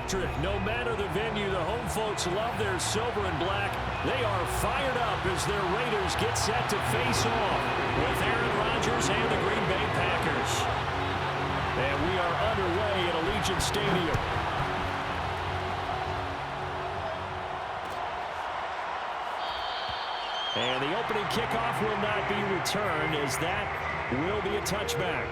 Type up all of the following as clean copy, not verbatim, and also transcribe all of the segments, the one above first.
electric. No matter the venue, the home folks love their silver and black. They are fired up as their Raiders get set to face off with Aaron Rodgers and the Green Bay Packers. And we are underway at Allegiant Stadium. And the opening kickoff will not be returned, as that will be a touchback.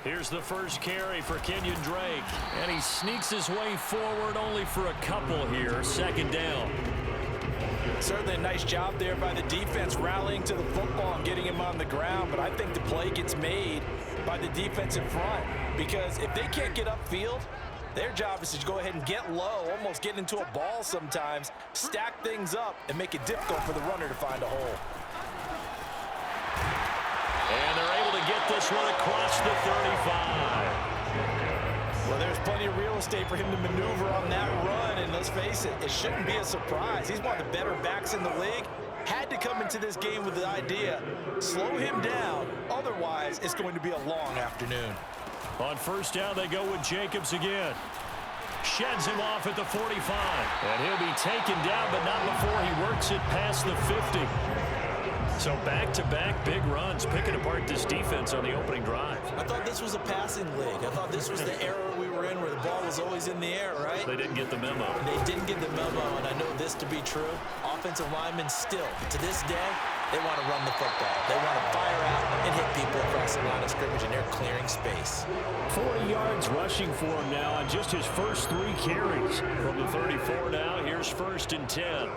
Here's the first carry for Kenyon Drake, and he sneaks his way forward only for a couple here. Second down. Certainly a nice job there by the defense rallying to the football and getting him on the ground, but I think the play gets made by the defense in front, because if they can't get upfield, their job is to go ahead and get low, almost get into a ball sometimes, stack things up, and make it difficult for the runner to find a hole. And they're able to get this one across the 35. Well, there's plenty of real estate for him to maneuver on that run, and let's face it, it shouldn't be a surprise. He's one of the better backs in the league. Had to come into this game with the idea, slow him down, otherwise it's going to be a long afternoon. On first down, they go with Jacobs again. Sheds him off at the 45. And he'll be taken down, but not before he works it past the 50. So back-to-back big runs, picking apart this defense on the opening drive. I thought this was a passing league. I thought this was the era we were in where the ball was always in the air, right? They didn't get the memo. They didn't get the memo, and I know this to be true. Offensive linemen still, to this day, they want to run the football. They want to fire out and hit people across the line of scrimmage, and they're clearing space. 40 yards rushing for him now on just his first 3 carries. From the 34 now, here's 1st and 10.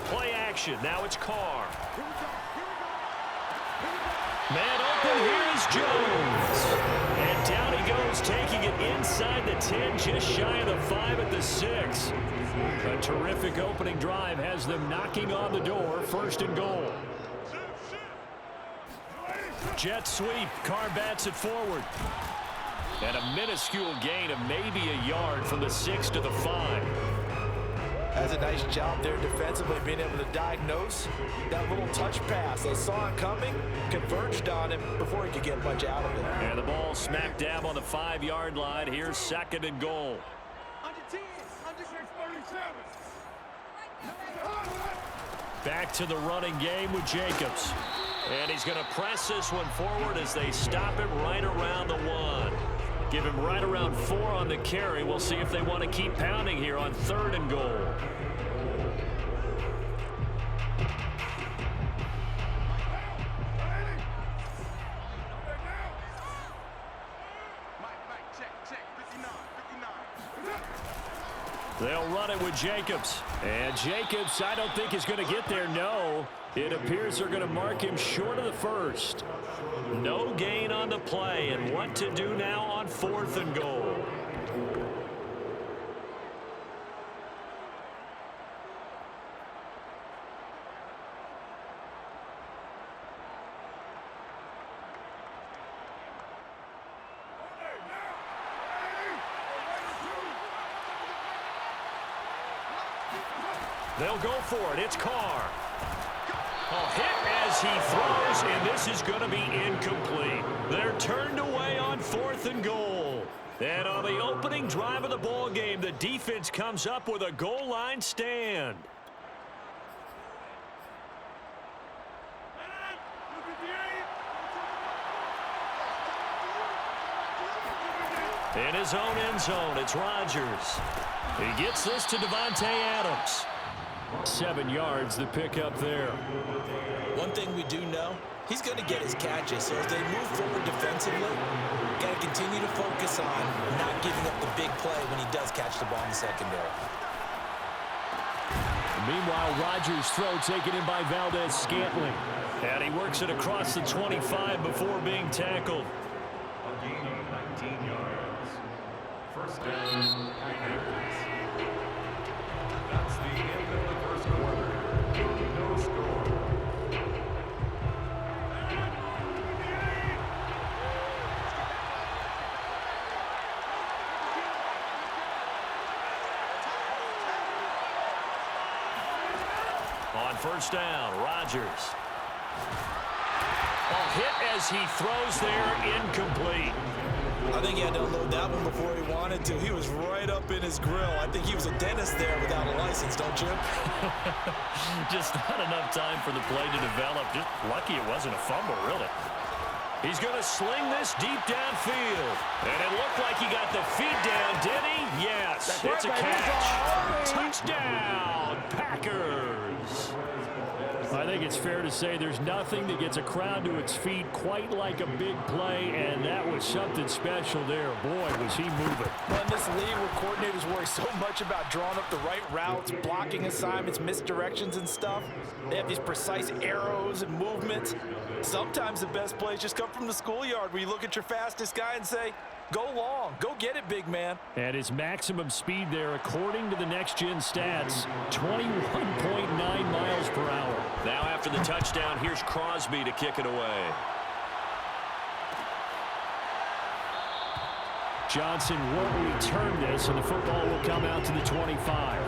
Play action. Now it's Carr. Man open. Here is Jones. And down he goes, taking it inside the 10, just shy of the 5 at the 6. A terrific opening drive has them knocking on the door. 1st and goal. Jet sweep. Carr bats it forward. And a minuscule gain of maybe a yard from the 6 to the 5. Has a nice job there defensively, being able to diagnose that little touch pass. They saw it coming, converged on him before he could get much out of it. And the ball smack dab on the 5-yard line. Here's 2nd and goal. Back to the running game with Jacobs. And he's going to press this one forward as they stop him right around the 1. Give him right around 4 on the carry. We'll see if they want to keep pounding here on 3rd and goal. They'll run it with Jacobs. And Jacobs, I don't think is going to get there. No. It appears they're going to mark him short of the 1st. No gain on the play. And what to do now on 4th and goal. They'll go for it. It's Carr. A hit as he throws, and this is going to be incomplete. They're turned away on 4th and goal. And on the opening drive of the ball game, the defense comes up with a goal line stand. In his own end zone, it's Rodgers. He gets this to Devontae Adams. 7 yards, the pickup there. One thing we do know, he's going to get his catches. So as they move forward defensively, got to continue to focus on not giving up the big play when he does catch the ball in the secondary. Meanwhile, Rodgers' throw taken in by Valdez-Scantling. And he works it across the 25 before being tackled. First down, Packers. That's the end of the first quarter. No score. On first down, Rodgers. Hit as he throws there, incomplete. I think he had to unload that one before he wanted to. He was right up in his grill. I think he was a dentist there without a license, don't you? Just not enough time for the play to develop. Just lucky it wasn't a fumble, really. He's going to sling this deep downfield. And it looked like he got the feet down, did he? Yes, it's a catch. Touchdown, Packers. I think it's fair to say there's nothing that gets a crowd to its feet quite like a big play, and that was something special there. Boy, was he moving. Well, in this league where coordinators worry so much about drawing up the right routes, blocking assignments, misdirections and stuff, they have these precise arrows and movements. Sometimes the best plays just come from the schoolyard where you look at your fastest guy and say, go long, go get it, big man. And his maximum speed there, according to the next-gen stats, 21.9 miles per hour. Now after the touchdown, here's Crosby to kick it away. Johnson won't return this, and the football will come out to the 25.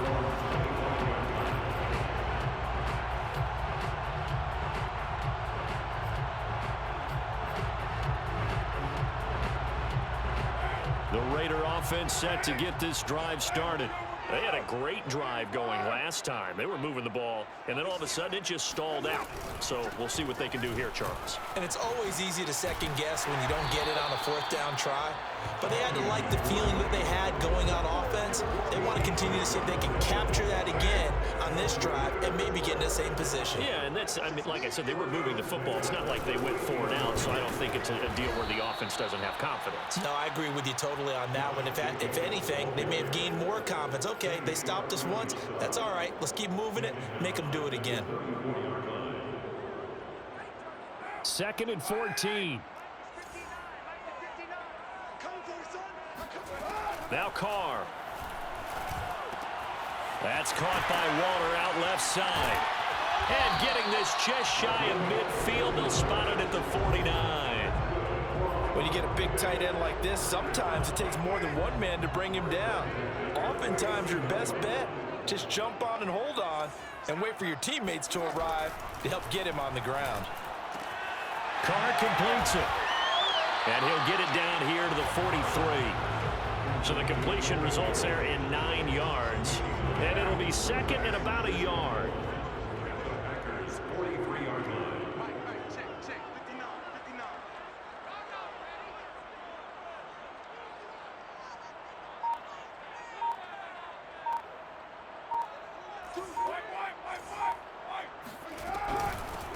The Raider offense set to get this drive started. They had a great drive going last time. They were moving the ball, and then all of a sudden it just stalled out. So we'll see what they can do here, Charles. And it's always easy to second guess when you don't get it on a fourth down try. But they had to like the feeling that they had going on offense. They want to continue to see if they can capture that again on this drive and maybe get in the same position. Yeah, and that's, I mean, like I said, they were moving the football. It's not like they went 4 and out, so I don't think it's a deal where the offense doesn't have confidence. No, I agree with you totally on that one. If anything, they may have gained more confidence. Okay, they stopped us once. That's all right. Let's keep moving it. Make them do it again. 2nd and 14. Now Carr. That's caught by Waller out left side. And getting this just shy of midfield, they'll spot it at the 49. When you get a big tight end like this, sometimes it takes more than one man to bring him down. Oftentimes, your best bet, just jump on and hold on and wait for your teammates to arrive to help get him on the ground. Carr completes it. And he'll get it down here to the 43. So the completion results there in 9 yards. And it'll be second and about a yard. Packers 43-yard line.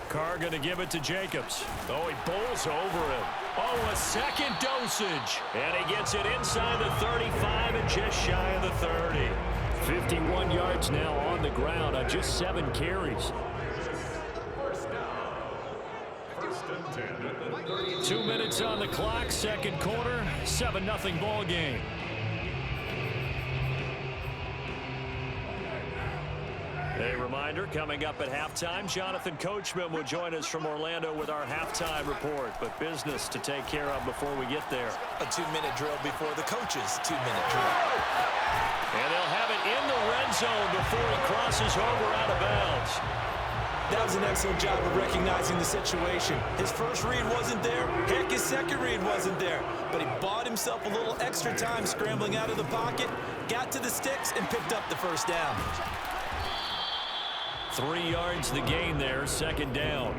Carr going to give it to Jacobs. Oh, he bowls over him. Oh, a second dosage. And he gets it inside the 35 and just shy of the 30. 51 yards now on the ground on just 7 carries. First and 10 at the 30. 2 minutes on the clock, second quarter, 7-0 ball game. A reminder, coming up at halftime, Jonathan Coachman will join us from Orlando with our halftime report. But business to take care of before we get there. A 2-minute drill before the coach's 2-minute drill. And they'll have it in the red zone before he crosses over out of bounds. That was an excellent job of recognizing the situation. His first read wasn't there. Heck, his second read wasn't there. But he bought himself a little extra time scrambling out of the pocket, got to the sticks, and picked up the first down. 3 yards the gain there, second down.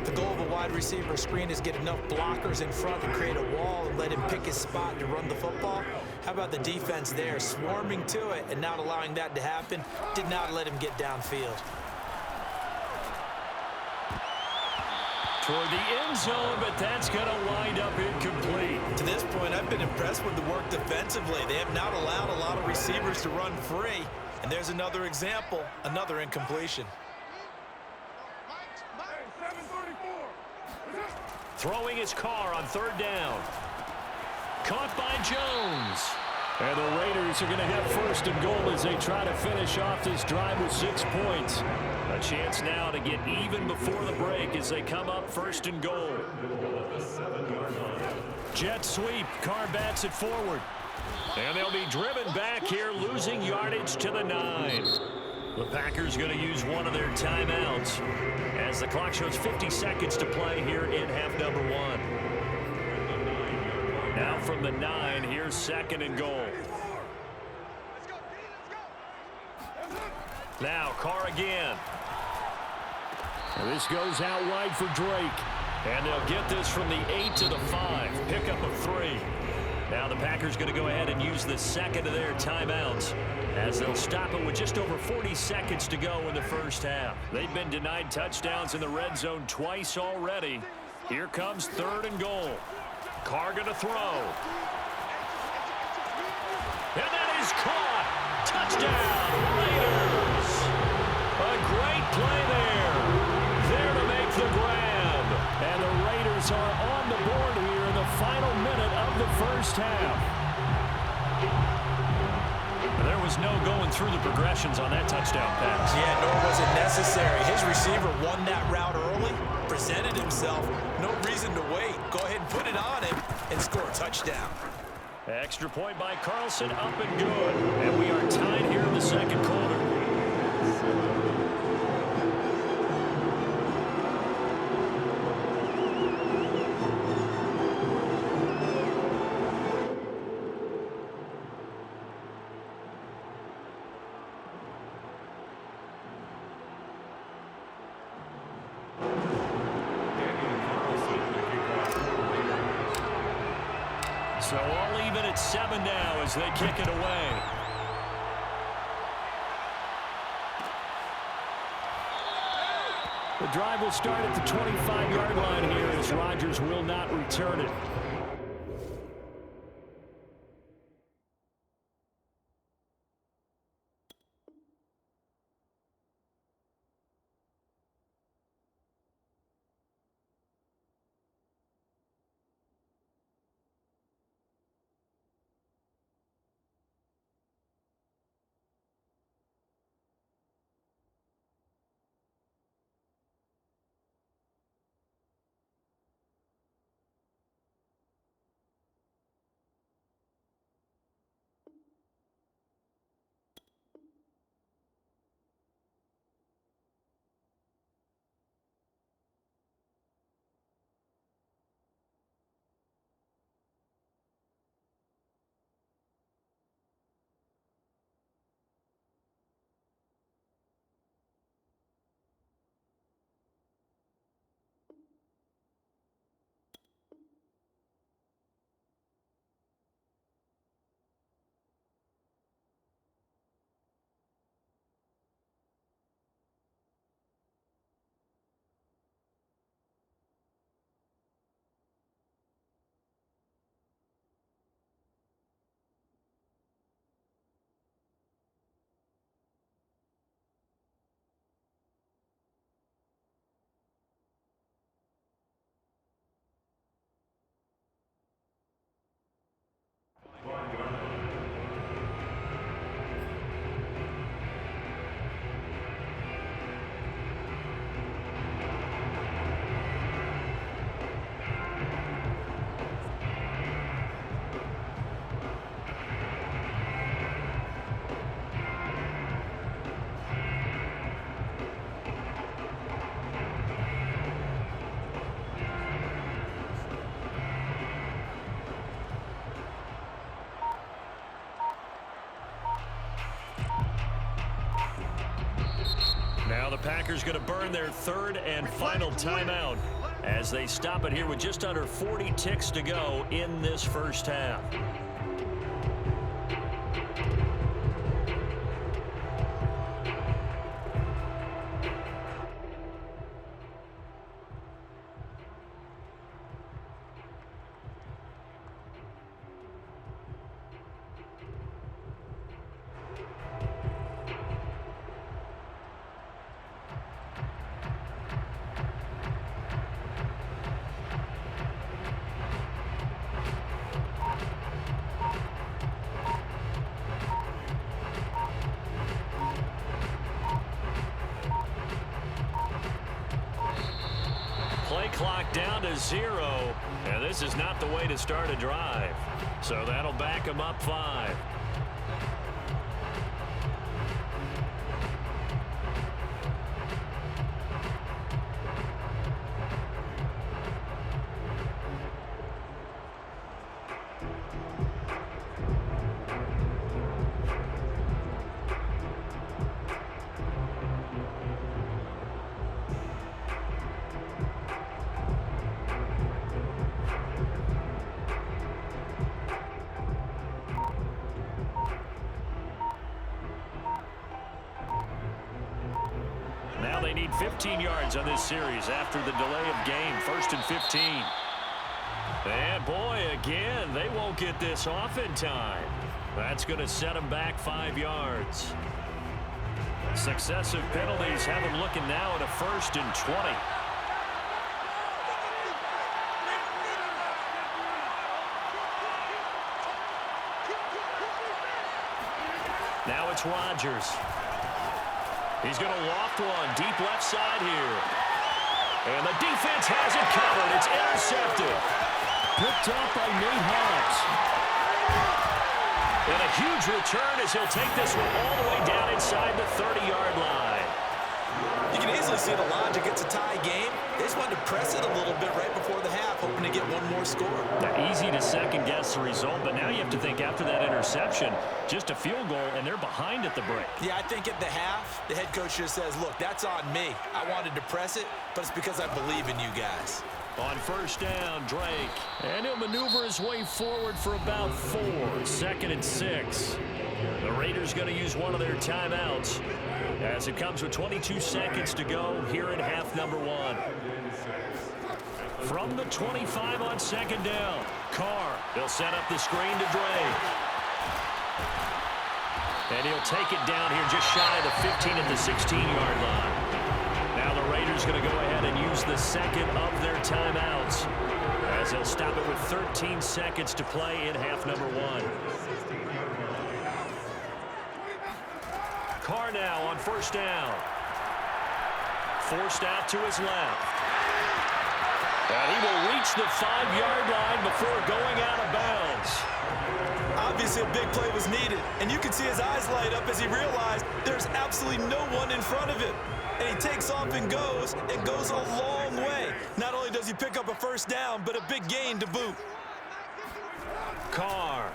The goal of a wide receiver screen is get enough blockers in front to create a wall and let him pick his spot to run the football. How about the defense there, swarming to it and not allowing that to happen? Did not let him get downfield. Toward the end zone, but that's going to wind up incomplete. To this point, I've been impressed with the work defensively. They have not allowed a lot of receivers to run free. And there's another example, another incompletion. Throwing his car on third down. Caught by Jones. And the Raiders are going to have first and goal as they try to finish off this drive with 6 points. A chance now to get even before the break as they come up first and goal. Jet sweep. Carr bats it forward. And they'll be driven back here, losing yardage to the 9. The Packers going to use one of their timeouts as the clock shows 50 seconds to play here in half number 1. Now from the 9, here's second and goal. Now Carr again. And this goes out wide for Drake. And they'll get this from the 8 to the 5. Pickup of 3. Now the Packers going to go ahead and use the second of their timeouts as they'll stop it with just over 40 seconds to go in the first half. They've been denied touchdowns in the red zone twice already. Here comes third and goal. Carr going to throw. And that is caught. Touchdown, Raiders. A great play there. There to make the grab. And the Raiders are on the board here in the final minute of the first half. There was no going through the progressions on that touchdown pass. Yeah, nor was it necessary. His receiver won that route early, presented himself. No reason to wait. Go ahead and put it on him and score a touchdown. Extra point by Carlson, up and good. And we are tied here in the second quarter. So all even at 7 now as they kick it away. The drive will start at the 25-yard line here as Rodgers will not return it. Now the Packers going to burn their third and final timeout as they stop it here with just under 40 ticks to go in this first half. down to 0, and this is not the way to start a drive. So that'll back them up 5. Now they need 15 yards on this series after the delay of game. 1st and 15. And boy, again, they won't get this off in time. That's going to set them back 5 yards. Successive penalties have them looking now at a 1st and 20. Now it's Rodgers. He's going to loft one deep left side here. And the defense has it covered. It's intercepted. Picked up by Nate Hobbs. And a huge return as he'll take this one all the way down inside the 30-yard line. You can easily see the logic. It's a tie game. They just wanted to press it a little bit right before the half, hoping to get one more score. Now, easy to second-guess the result, but now you have to think after that interception, just a field goal, and they're behind at the break. Yeah, I think at the half, the head coach just says, look, that's on me. I wanted to press it, but it's because I believe in you guys. On 1st down, Drake. And he'll maneuver his way forward for about 4. 2nd and 6. The Raiders going to use one of their timeouts as it comes with 22 seconds to go here in half number 1. From the 25 on 2nd down, Carr. He'll set up the screen to Drake. And he'll take it down here just shy of the 15 at the 16-yard line. Now the Raiders going to go ahead and use the second of their timeouts as they'll stop it with 13 seconds to play in half number 1. Carr now on 1st down. Forced out to his left. And he will reach the 5-yard line before going out of bounds. Obviously, a big play was needed, and you can see his eyes light up as he realized there's absolutely no one in front of him. And he takes off and goes a long way. Not only does he pick up a 1st down, but a big gain to boot. Carr.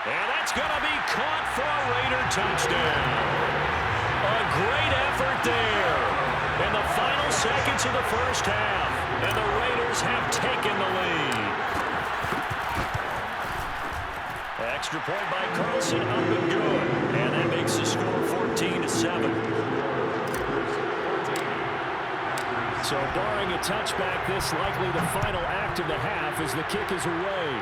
And that's going to be caught for a Raider touchdown. A great effort there in the final seconds of the 1st half. And the Raiders have taken the lead. Extra point by Carlson, up and good. And that makes the score 14-7. So barring a touchback, this likely the final act of the half as the kick is away.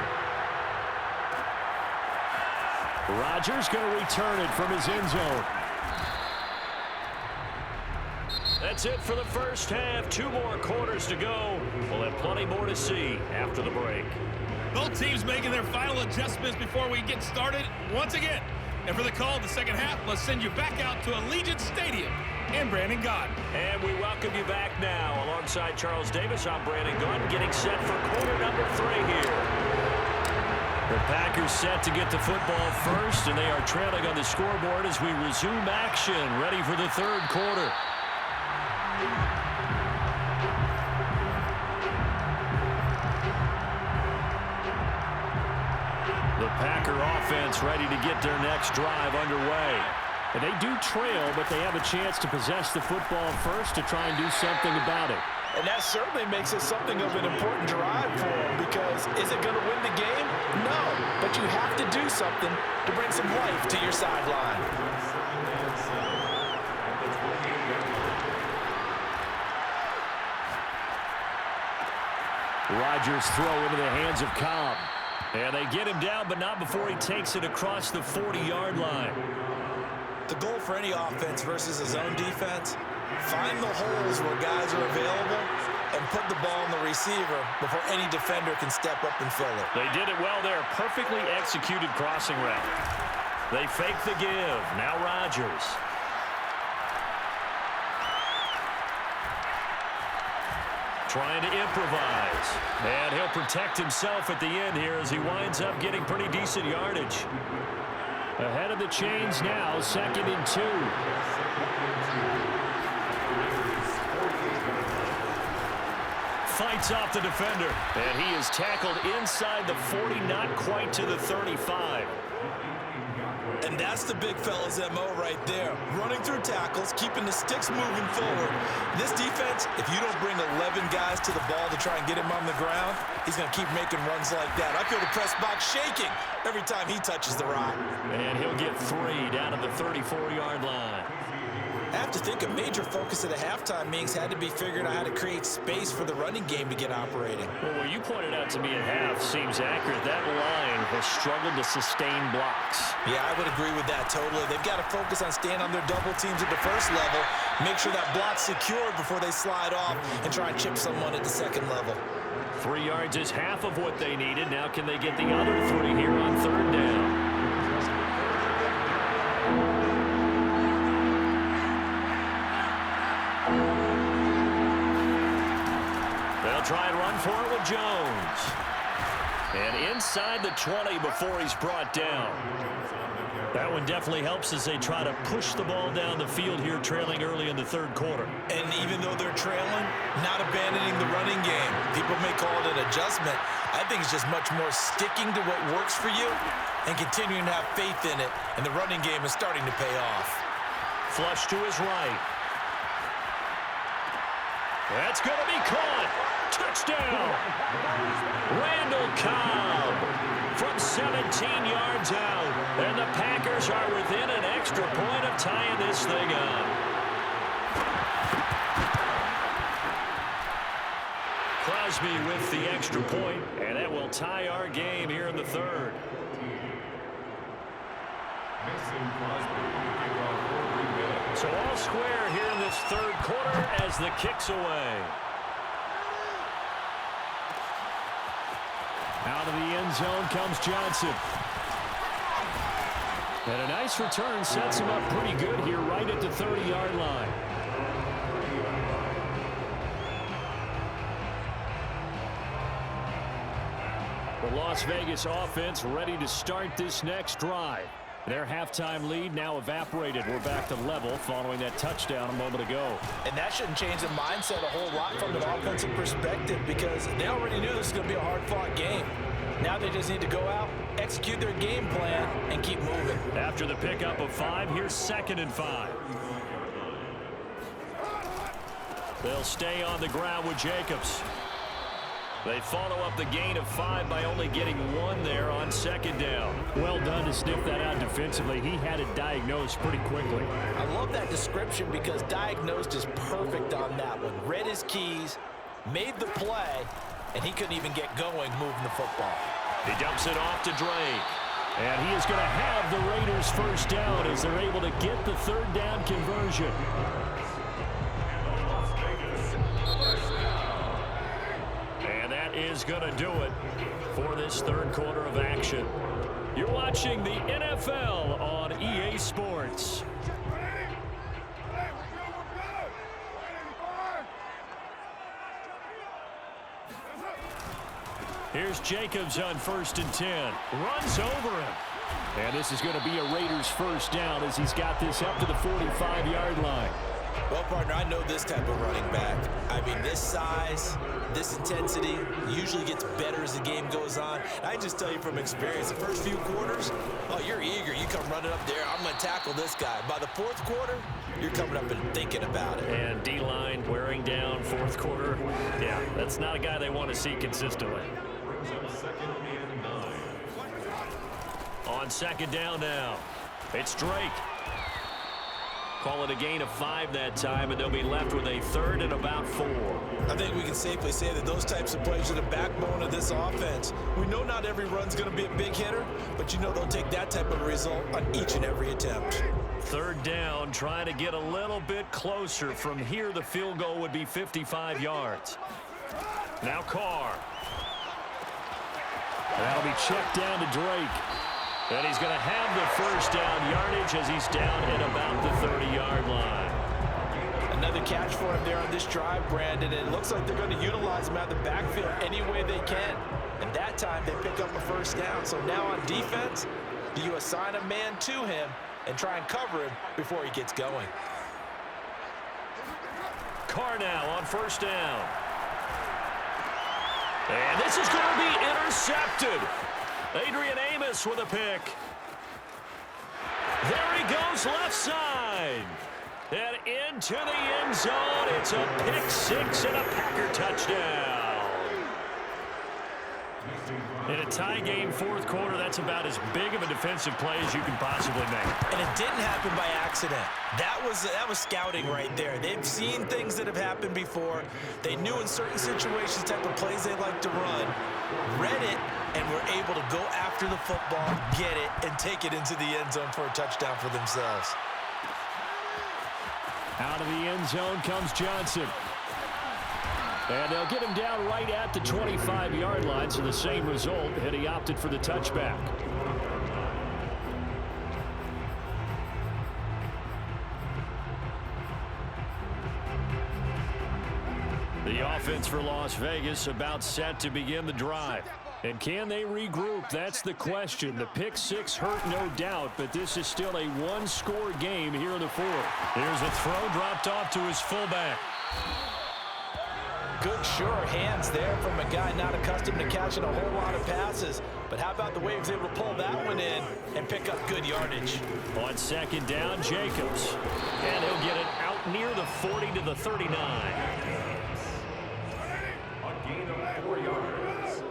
Rodgers going to return it from his end zone. That's it for the 1st half. 2 more quarters to go. We'll have plenty more to see after the break. Both teams making their final adjustments before we get started once again. And for the call of the 2nd half, let's send you back out to Allegiant Stadium and Brandon Gott. And we welcome you back now. Alongside Charles Davis, I'm Brandon Gott, getting set for quarter number 3 here. The Packers set to get the football first, and they are trailing on the scoreboard as we resume action, ready for the 3rd quarter. The Packer offense ready to get their next drive underway. And they do trail, but they have a chance to possess the football first to try and do something about it. And that certainly makes it something of an important drive for them, because is it going to win the game? No, but you have to do something to bring some life to your sideline. Rodgers throw into the hands of Cobb. And they get him down, but not before he takes it across the 40-yard line. The goal for any offense versus a zone defense, find the holes where guys are available and put the ball on the receiver before any defender can step up and fill it. They did it well there. Perfectly executed crossing route. They fake the give. Now Rodgers. Trying to improvise. And he'll protect himself at the end here as he winds up getting pretty decent yardage. Ahead of the chains now, 2nd and 2. Fights off the defender. And he is tackled inside the 40, not quite to the 35. And that's the big fella's MO right there. Running through tackles, keeping the sticks moving forward. This defense, if you don't bring 11 guys to the ball to try and get him on the ground, he's going to keep making runs like that. I feel the press box shaking every time he touches the rock. And he'll get 3 down at the 34-yard line. I have to think a major focus at the halftime meetings had to be figuring out how to create space for the running game to get operating. Well, what you pointed out to me at half seems accurate. That line has struggled to sustain blocks. Yeah, I would agree with that totally. They've got to focus on staying on their double teams at the first level, make sure that block's secured before they slide off and try and chip someone at the second level. 3 yards is half of what they needed. Now can they get the other 3 here on 3rd down? They'll try and run for it with Jones. And inside the 20 before he's brought down. That one definitely helps as they try to push the ball down the field here, trailing early in the 3rd quarter. And even though they're trailing, not abandoning the running game. People may call it an adjustment. I think it's just much more sticking to what works for you and continuing to have faith in it. And the running game is starting to pay off. Flush to his right. That's going to be caught. Touchdown. Randall Cobb from 17 yards out. And the Packers are within an extra point of tying this thing up. Crosby with the extra point, and that will tie our game here in the 3rd. So all square here in this 3rd quarter as the kick's away. Out of the end zone comes Johnson. And a nice return sets him up pretty good here right at the 30-yard line. The Las Vegas offense ready to start this next drive. Their halftime lead now evaporated. We're back to level following that touchdown a moment ago. And that shouldn't change the mindset a whole lot from an offensive perspective because they already knew this was going to be a hard-fought game. Now they just need to go out, execute their game plan, and keep moving. After the pickup of 5, here's 2nd and 5. They'll stay on the ground with Jacobs. They follow up the gain of 5 by only getting 1 there on 2nd down. Well done to sniff that out defensively. He had it diagnosed pretty quickly. I love that description because diagnosed is perfect on that one. Read his keys, made the play, and he couldn't even get going moving the football. He dumps it off to Drake. And he is going to have the Raiders first down as they're able to get the 3rd down conversion. Is going to do it for this 3rd quarter of action. You're watching the NFL on EA Sports. Here's Jacobs on 1st and 10. Runs over him. And this is going to be a Raiders first down as he's got this up to the 45-yard line. Well, partner, I know this type of running back. I mean, this size, this intensity usually gets better as the game goes on. I just tell you from experience, the first few quarters, oh, you're eager. You come running up there, I'm going to tackle this guy. By the 4th quarter, you're coming up and thinking about it. And D-line wearing down 4th quarter. Yeah, that's not a guy they want to see consistently. On 2nd down now, it's Drake. Call it a gain of 5 that time, and they'll be left with a 3rd and about 4. I think we can safely say that those types of plays are the backbone of this offense. We know not every run's going to be a big hitter, but you know they'll take that type of result on each and every attempt. 3rd down, trying to get a little bit closer. From here, the field goal would be 55 yards. Now Carr. That'll be checked down to Drake. And he's going to have the first down yardage as he's down at about the 30-yard line. Another to catch for him there on this drive, Brandon, and it looks like they're going to utilize him out of the backfield any way they can. And that time, they pick up a first down. So now on defense, do you assign a man to him and try and cover him before he gets going? Carr now on first down. And this is going to be intercepted. Adrian Amos with a pick. There he goes left side. And into the end zone. It's a pick six and a Packer touchdown. In a tie game fourth quarter, that's about as big of a defensive play as you can possibly make. And it didn't happen by accident. That was scouting right there. They've seen things that have happened before. They knew in certain situations the type of plays they like to run, read it, and were able to go after the football, get it, and take it into the end zone for a touchdown for themselves. Out of the end zone comes Johnson. And they'll get him down right at the 25-yard line, so the same result, and he opted for the touchback. The offense for Las Vegas about set to begin the drive. And can they regroup? That's the question. The pick six hurt, no doubt, but this is still a one-score game here in the fourth. Here's a throw dropped off to his fullback. Good, sure hands there from a guy not accustomed to catching a whole lot of passes. But how about the way he was able to pull that one in and pick up good yardage? On second down, Jacobs. And he'll get it out near the 40 to the 39. A gain of 4 yards.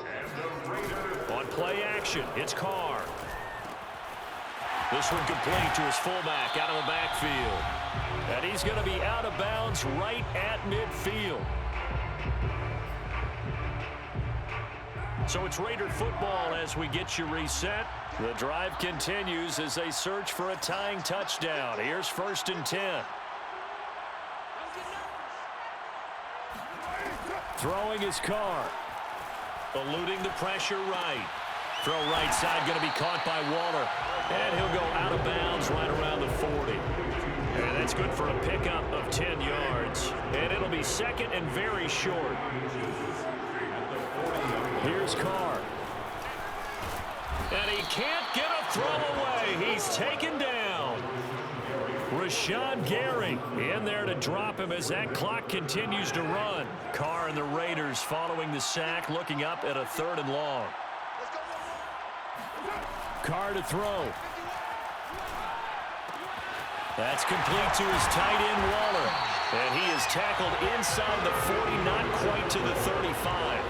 And the Raiders. On play action, it's Carr. This one complete to his fullback out of the backfield. And he's going to be out of bounds right at midfield. So it's Raider football as we get you reset. The drive continues as they search for a tying touchdown. Here's 1st and 10. Throwing his Carr. Eluding the pressure right. Throw right side going to be caught by Waller. And he'll go out of bounds right around the 40. And that's good for a pickup of 10 yards. And it'll be second and very short. Here's Carr. And he can't get a throw away. He's taken down. Rashawn Gary in there to drop him as that clock continues to run. Carr and the Raiders following the sack, looking up at a 3rd and long. Carr to throw. That's complete to his tight end, Waller. And he is tackled inside the 40, not quite to the 35.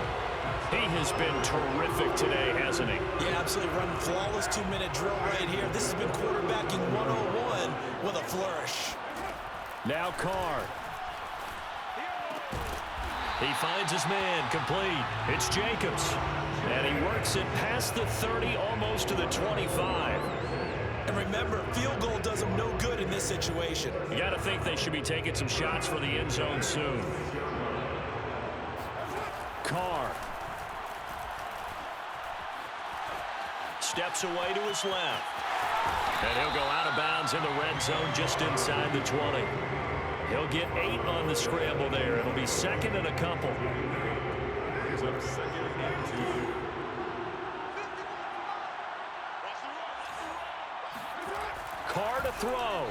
He has been terrific today, hasn't he? Yeah, absolutely. Running flawless 2-minute drill right here. This has been quarterbacking 101 with a flourish. Now Carr. He finds his man, complete. It's Jacobs. And he works it past the 30, almost to the 25. And remember, field goal does them no good in this situation. You got to think they should be taking some shots for the end zone soon. Carr. Steps away to his left. And he'll go out of bounds in the red zone just inside the 20. He'll get 8 on the scramble there. It'll be second and a couple. Brings up 2nd and 2. Carr to throw.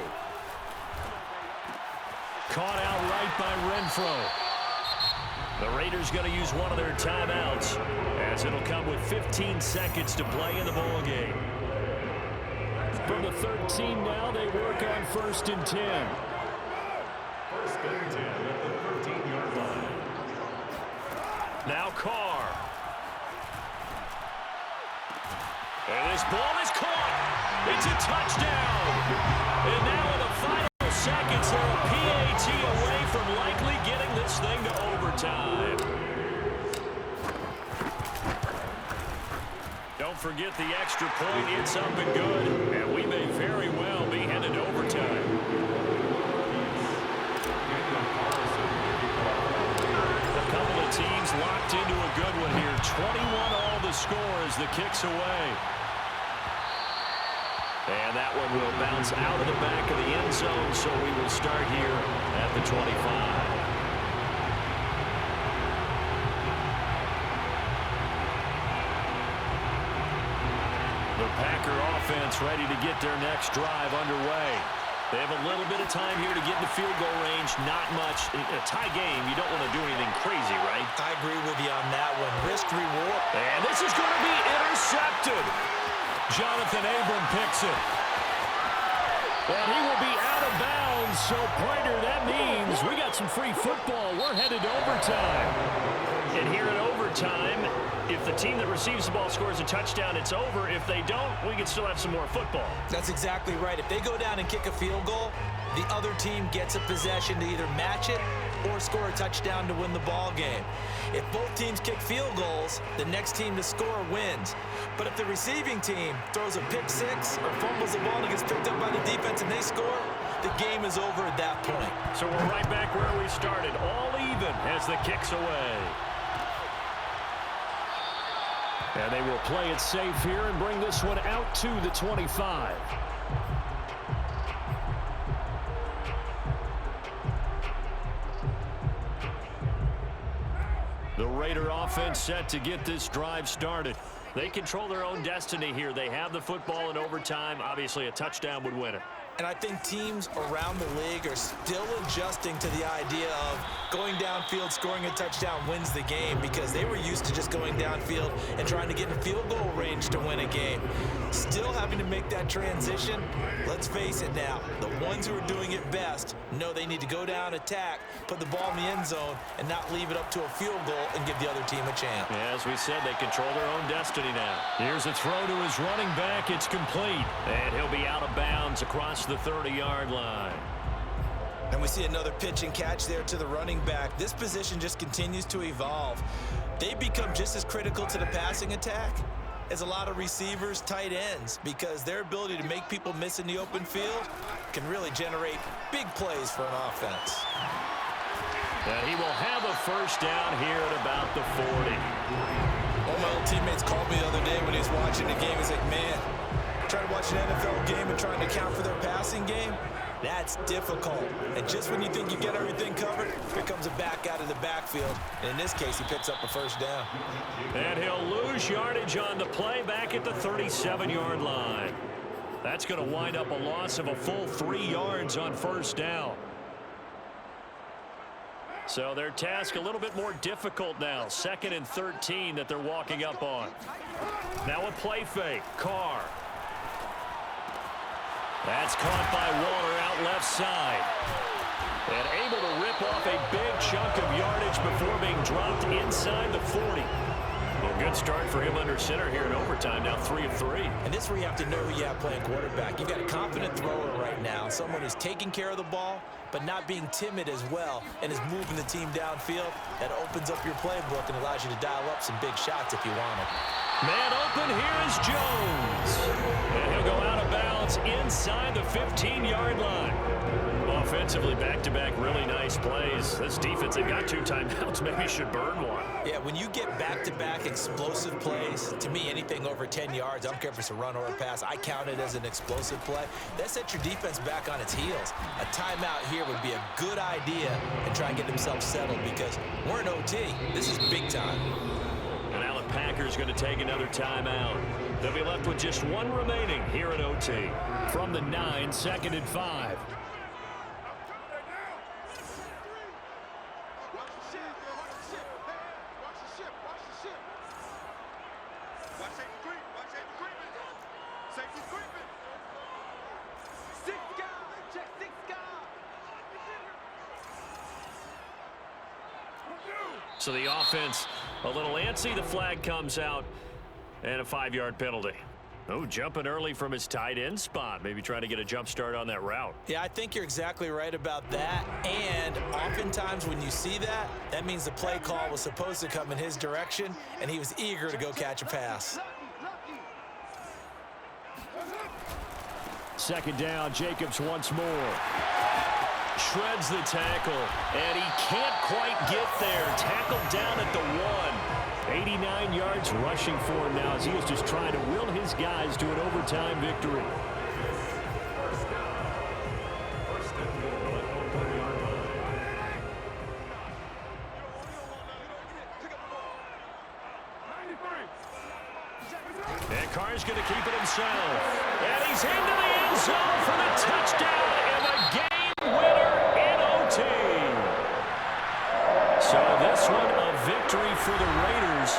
Caught out right by Renfro. The Raiders going to use one of their timeouts as it'll come with 15 seconds to play in the ball game. From the 13 now, they work on 1st and 10. 1st and 10 at the 13-yard line. Now Carr. And this ball is caught. It's a touchdown. And now in the final seconds, they're a PAT away from likely getting this thing to overtime. Don't forget the extra point. It's up and good. And we may very well be headed to overtime. A couple of teams locked into a good one here. 21 all the score as the kick's away. And that one will bounce out of the back of the end zone, so we will start here at the 25. The Packer offense ready to get their next drive underway. They have a little bit of time here to get in the field goal range. Not much. In a tie game, you don't want to do anything crazy, right? I agree with you on that one. Risk reward. And this is going to be intercepted. Jonathan Abram picks it. And he will be out of bounds. So, Pointer, that means we got some free football. We're headed to overtime. And here in overtime, if the team that receives the ball scores a touchdown, it's over. If they don't, we can still have some more football. That's exactly right. If they go down and kick a field goal, the other team gets a possession to either match it or score a touchdown to win the ball game. If both teams kick field goals, the next team to score wins. But if the receiving team throws a pick six or fumbles the ball and gets picked up by the defense and they score, the game is over at that point. So we're right back where we started, all even as the kick's away. And they will play it safe here and bring this one out to the 25. The Raider offense set to get this drive started. They control their own destiny here. They have the football in overtime. Obviously, a touchdown would win it. And I think teams around the league are still adjusting to the idea of going downfield, scoring a touchdown wins the game, because they were used to just going downfield and trying to get in field goal range to win a game. Still having to make that transition. Let's face it now, the ones who are doing it best know they need to go down, attack, put the ball in the end zone, and not leave it up to a field goal and give the other team a chance. Yeah, as we said, they control their own destiny now. Here's a throw to his running back. It's complete. And he'll be out of bounds across the 30-yard line. And we see another pitch and catch there to the running back. This position just continues to evolve. They become just as critical to the passing attack as a lot of receivers, tight ends, because their ability to make people miss in the open field can really generate big plays for an offense. And he will have a first down here at about the 40. One of my old teammates called me the other day when he was watching the game. He's like, man, trying to watch an NFL game and trying to account for their passing game, that's difficult. And just when you think you get everything covered, here comes a back out of the backfield. And in this case, he picks up a first down. And he'll lose yardage on the play back at the 37-yard line. That's going to wind up a loss of a full 3 yards on first down. So their task a little bit more difficult now. 2nd and 13 that they're walking up on. Now a play fake. Carr. That's caught by Waller out left side. And able to rip off a big chunk of yardage before being dropped inside the 40. Well, good start for him under center here in overtime. Now 3 of 3. And this is where you have to know who you have playing quarterback. You've got a confident thrower right now. Someone who's taking care of the ball, but not being timid as well, and is moving the team downfield. That opens up your playbook and allows you to dial up some big shots if you want them. Man open, here is Jones. And he'll go out of bounds inside the 15-yard line. Offensively, back-to-back really nice plays. This defense, they've got 2 timeouts. Maybe should burn one. Yeah, when you get back-to-back explosive plays, to me, anything over 10 yards, I don't care if it's a run or a pass, I count it as an explosive play. That sets your defense back on its heels. A timeout here would be a good idea and try and get themselves settled, because we're in OT. This is big time. And now the Packers going to take another timeout. They'll be left with just 1 remaining here at OT. From the 9, 2nd and 5. So the offense a little antsy. The flag comes out and a 5-yard penalty. Oh, jumping early from his tight end spot. Maybe trying to get a jump start on that route. Yeah, I think you're exactly right about that. And oftentimes when you see that, that means the play call was supposed to come in his direction, and he was eager to go catch a pass. 2nd down, Jacobs once more. Shreds the tackle, and he can't quite get there. Tackled down at the 1. 89 yards rushing for him now as he is just trying to will his guys to an overtime victory. And Carr's going to keep it himself. And he's into the end zone for the touchdown and the game winner in OT. So this one a victory for the Raiders.